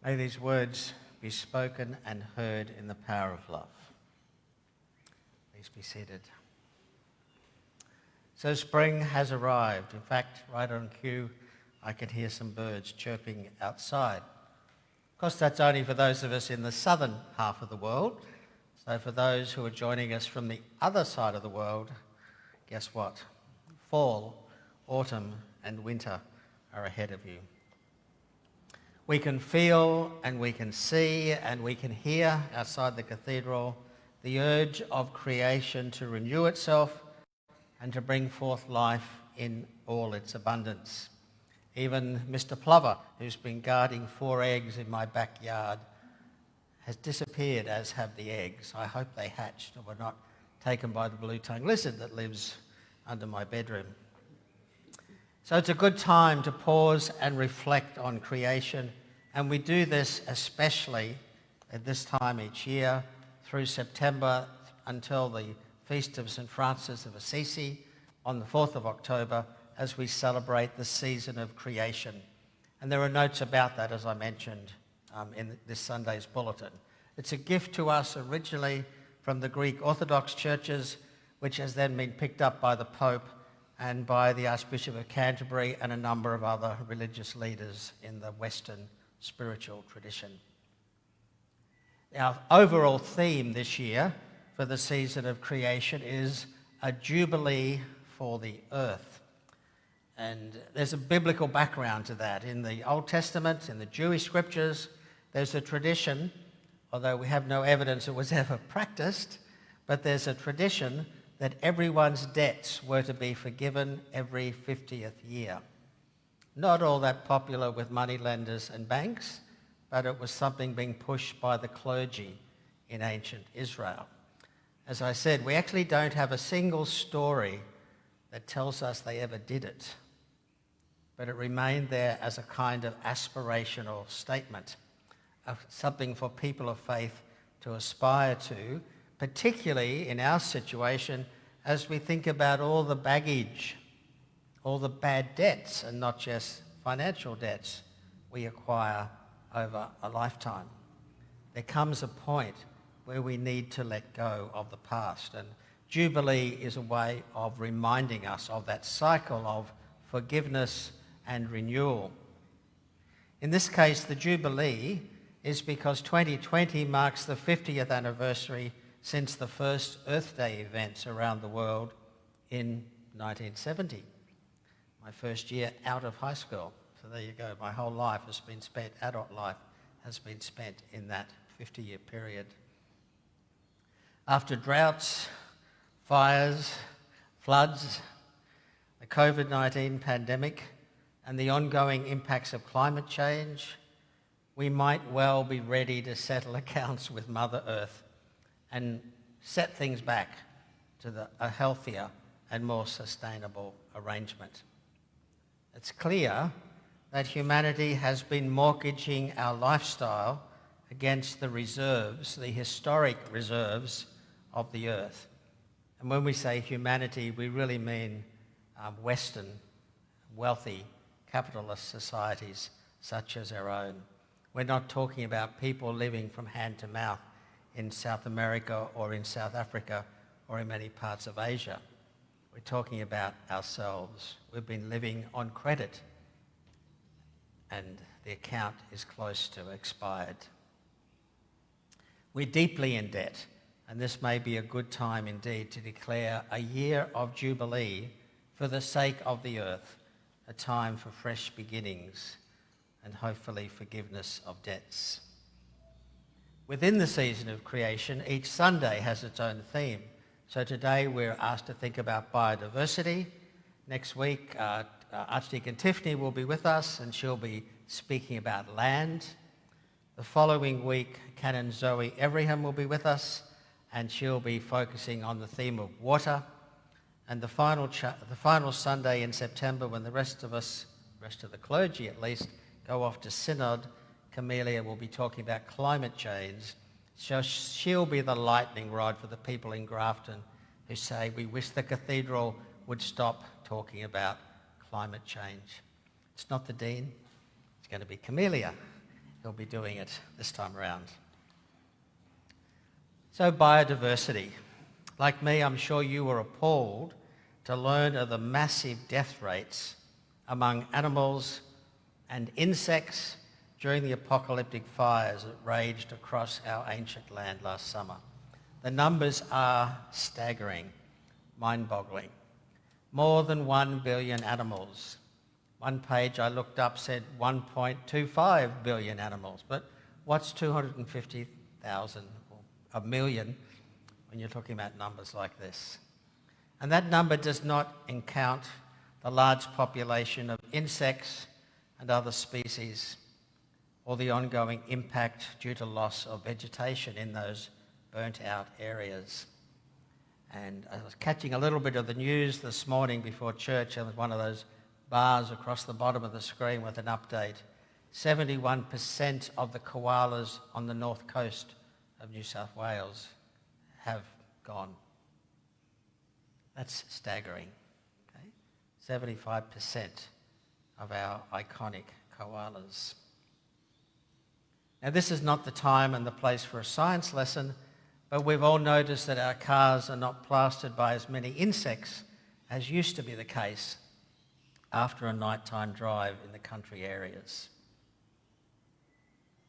May these words be spoken and heard in the power of love. Please be seated. So spring has arrived. In fact, right on cue, I can hear some birds chirping outside. Of course, that's only for those of us in the southern half of the world. So for those who are joining us from the other side of the world, guess what? Fall, autumn, and winter are ahead of you. We can feel and we can see and we can hear outside the cathedral the urge of creation to renew itself and to bring forth life in all its abundance. Even Mr. Plover, who's been guarding 4 eggs in my backyard, has disappeared, as have the eggs. I hope they hatched and were not taken by the blue-tongued lizard that lives under my bedroom. So it's a good time to pause and reflect on creation, and we do this especially at this time each year through September until the Feast of St. Francis of Assisi on the 4th of October as we celebrate the season of creation. And there are notes about that, as I mentioned, in this Sunday's bulletin. It's a gift to us originally from the Greek Orthodox churches, which has then been picked up by the Pope and by the Archbishop of Canterbury and a number of other religious leaders in the Western spiritual tradition. Our overall theme this year for the season of creation is a jubilee for the earth. And there's a biblical background to that. In the Old Testament, in the Jewish scriptures, there's a tradition, although we have no evidence it was ever practiced, but there's a tradition that everyone's debts were to be forgiven every 50th year. Not all that popular with moneylenders and banks, but it was something being pushed by the clergy in ancient Israel. As I said, we actually don't have a single story that tells us they ever did it, but it remained there as a kind of aspirational statement, of something for people of faith to aspire to, particularly in our situation as we think about all the baggage, all the bad debts, and not just financial debts we acquire over a lifetime. There comes a point where we need to let go of the past, and Jubilee is a way of reminding us of that cycle of forgiveness and renewal. In this case, the Jubilee is because 2020 marks the 50th anniversary since the first Earth Day events around the world in 1970. My first year out of high school. So there you go. My whole life has been spent, adult life has been spent in that 50-year period. After droughts, fires, floods, the COVID-19 pandemic, and the ongoing impacts of climate change, we might well be ready to settle accounts with Mother Earth and set things back to a healthier and more sustainable arrangement. It's clear that humanity has been mortgaging our lifestyle against the reserves, the historic reserves of the earth. And when we say humanity, we really mean Western, wealthy, capitalist societies such as our own. We're not talking about people living from hand to mouth in South America or in South Africa or in many parts of Asia. We're talking about ourselves. We've been living on credit and the account is close to expired. We're deeply in debt, and this may be a good time indeed to declare a year of Jubilee for the sake of the earth, a time for fresh beginnings and hopefully forgiveness of debts. Within the season of creation, each Sunday has its own theme. So today we're asked to think about biodiversity. Next week, Archdeacon Tiffany will be with us and she'll be speaking about land. The following week, Canon Zoe Everyham will be with us and she'll be focusing on the theme of water. And the final Sunday in September, when the rest of the clergy at least, go off to Synod, Camellia will be talking about climate change. So she'll be the lightning rod for the people in Grafton who say, we wish the cathedral would stop talking about climate change. It's not the Dean, it's going to be Camellia. he'll be doing it this time around. So biodiversity. Like me, I'm sure you were appalled to learn of the massive death rates among animals and insects during the apocalyptic fires that raged across our ancient land last summer. The numbers are staggering, mind-boggling. More than 1 billion animals. One page I looked up said 1.25 billion animals, but what's 250,000 or a million when you're talking about numbers like this? And that number does not account the large population of insects and other species, or the ongoing impact due to loss of vegetation in those burnt-out areas. And I was catching a little bit of the news this morning before church, and there was one of those bars across the bottom of the screen with an update. 71% of the koalas on the north coast of New South Wales have gone. That's staggering. Okay? 75% of our iconic koalas. Now, this is not the time and the place for a science lesson, but we've all noticed that our cars are not plastered by as many insects as used to be the case after a nighttime drive in the country areas.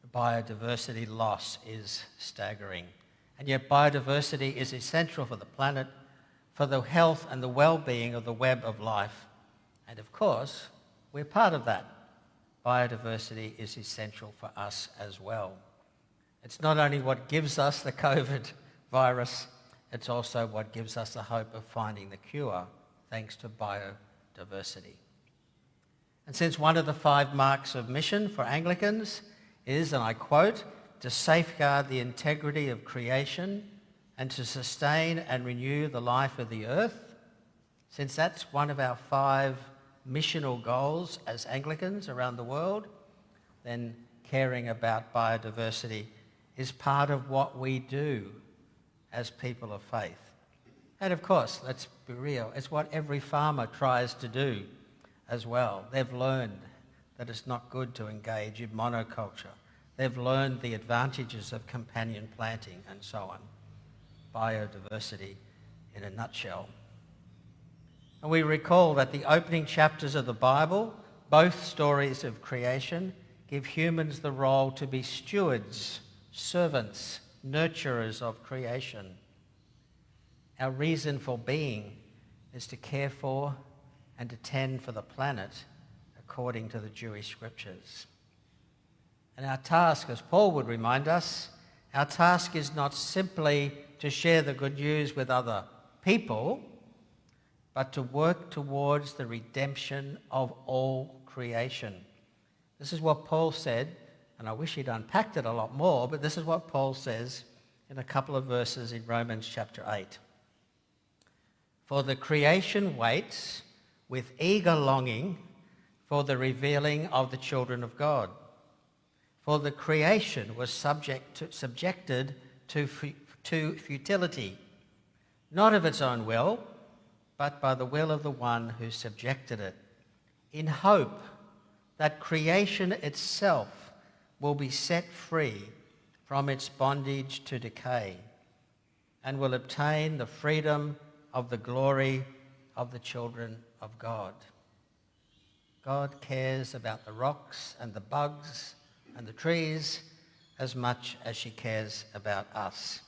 The biodiversity loss is staggering, and yet biodiversity is essential for the planet, for the health and the well-being of the web of life, and of course, we're part of that. Biodiversity is essential for us as well. It's not only what gives us the COVID virus, it's also what gives us the hope of finding the cure, thanks to biodiversity. And since one of the 5 marks of mission for Anglicans is, and I quote, to safeguard the integrity of creation and to sustain and renew the life of the earth, since that's one of our 5 missional goals as Anglicans around the world, then caring about biodiversity is part of what we do as people of faith. And of course, let's be real, it's what every farmer tries to do as well. They've learned that it's not good to engage in monoculture. They've learned the advantages of companion planting and so on. Biodiversity in a nutshell. And we recall that the opening chapters of the Bible, both stories of creation, give humans the role to be stewards, servants, nurturers of creation. Our reason for being is to care for and to tend for the planet according to the Jewish scriptures. And our task, as Paul would remind us, our task is not simply to share the good news with other people, but to work towards the redemption of all creation. This is what Paul said, and I wish he'd unpacked it a lot more, but this is what Paul says in a couple of verses in Romans chapter 8. For the creation waits with eager longing for the revealing of the children of God. For the creation was subjected to futility, not of its own will, but by the will of the one who subjected it, in hope that creation itself will be set free from its bondage to decay and will obtain the freedom of the glory of the children of God. God cares about the rocks and the bugs and the trees as much as she cares about us.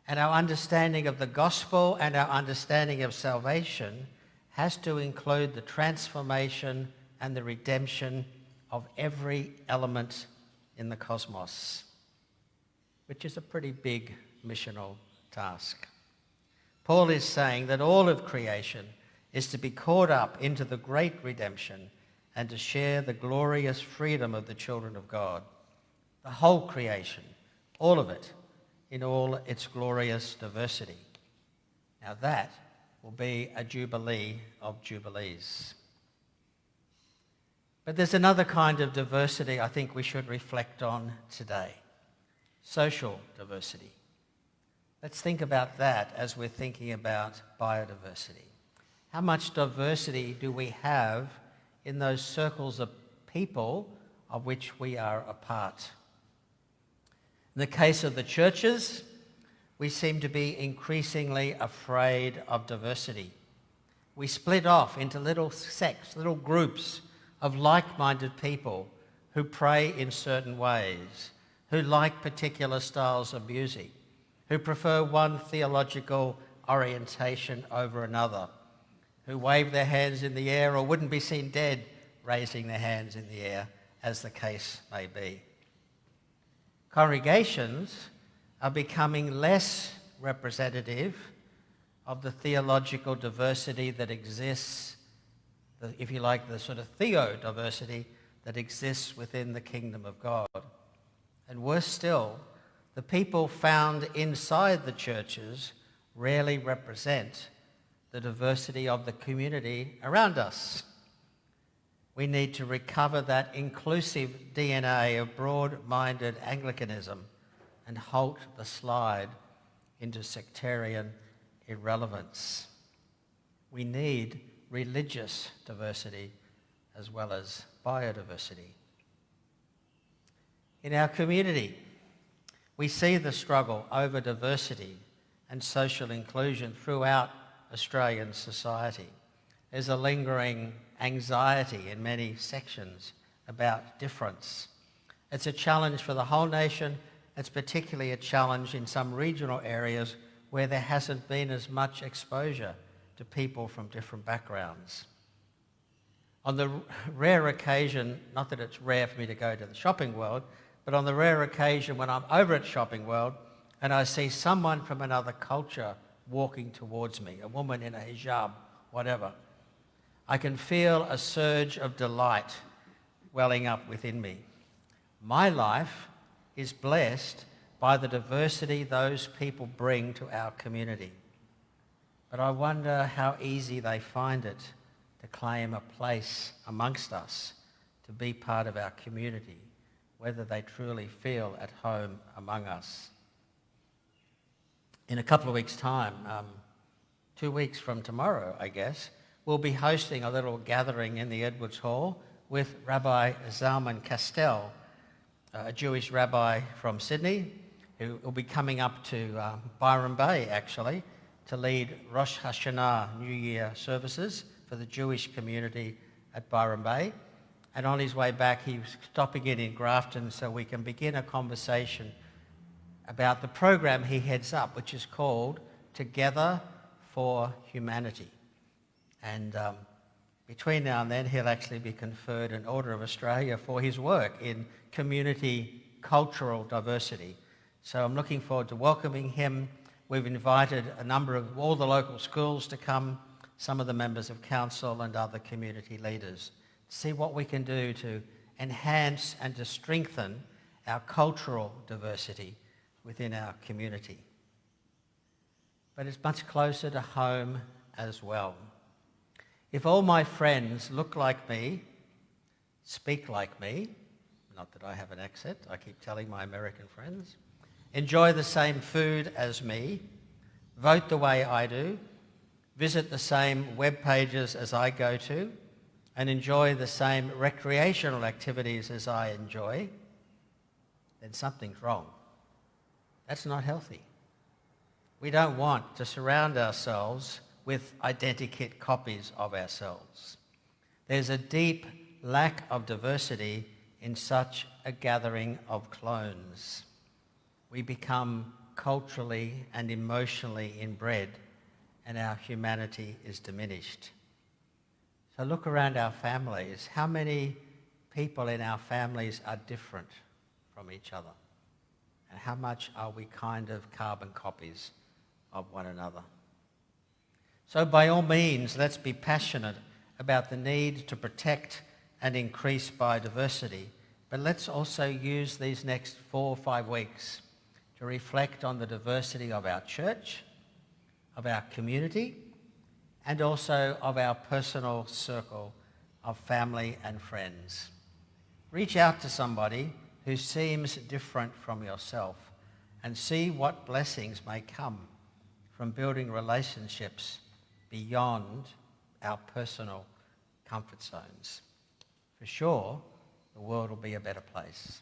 And our understanding of the gospel and our understanding of salvation has to include the transformation and the redemption of every element in the cosmos, which is a pretty big missional task. Paul is saying that all of creation is to be caught up into the great redemption and to share the glorious freedom of the children of God. The whole creation, all of it, in all its glorious diversity. Now that will be a jubilee of jubilees. But there's another kind of diversity I think we should reflect on today. Social diversity. Let's think about that as we're thinking about biodiversity. How much diversity do we have in those circles of people of which we are a part. In the case of the churches, we seem to be increasingly afraid of diversity. We split off into little sects, little groups of like-minded people who pray in certain ways, who like particular styles of music, who prefer one theological orientation over another, who wave their hands in the air or wouldn't be seen dead raising their hands in the air, as the case may be. Congregations are becoming less representative of the theological diversity that exists, if you like, the sort of theodiversity that exists within the kingdom of God. And worse still, the people found inside the churches rarely represent the diversity of the community around us. We need to recover that inclusive DNA of broad-minded Anglicanism and halt the slide into sectarian irrelevance. We need religious diversity as well as biodiversity. In our community, we see the struggle over diversity and social inclusion throughout Australian society. There's a lingering anxiety in many sections about difference. It's a challenge for the whole nation. It's particularly a challenge in some regional areas where there hasn't been as much exposure to people from different backgrounds. On the rare occasion, not that it's rare for me to go to the shopping world, but on the rare occasion when I'm over at Shopping World and I see someone from another culture walking towards me, a woman in a hijab, whatever, I can feel a surge of delight welling up within me. My life is blessed by the diversity those people bring to our community. But I wonder how easy they find it to claim a place amongst us, to be part of our community, whether they truly feel at home among us. In a couple of weeks' time, 2 weeks from tomorrow, I guess, we'll be hosting a little gathering in the Edwards Hall with Rabbi Zalman Castell, a Jewish rabbi from Sydney, who will be coming up to Byron Bay, actually, to lead Rosh Hashanah New Year services for the Jewish community at Byron Bay. And on his way back, he was stopping in Grafton so we can begin a conversation about the program he heads up, which is called Together for Humanity. And between now and then, he'll actually be conferred an Order of Australia for his work in community cultural diversity. So I'm looking forward to welcoming him. We've invited a number of all the local schools to come, some of the members of council and other community leaders, to see what we can do to enhance and to strengthen our cultural diversity within our community. But it's much closer to home as well. If all my friends look like me, speak like me, not that I have an accent, I keep telling my American friends, enjoy the same food as me, vote the way I do, visit the same web pages as I go to, and enjoy the same recreational activities as I enjoy, then something's wrong. That's not healthy. We don't want to surround ourselves with identikit copies of ourselves. There's a deep lack of diversity in such a gathering of clones. We become culturally and emotionally inbred, and our humanity is diminished. So look around our families. How many people in our families are different from each other? And how much are we kind of carbon copies of one another? So by all means, let's be passionate about the need to protect and increase biodiversity, but let's also use these next 4 or 5 weeks to reflect on the diversity of our church, of our community, and also of our personal circle of family and friends. Reach out to somebody who seems different from yourself and see what blessings may come from building relationships beyond our personal comfort zones. For sure, the the world will be a better place.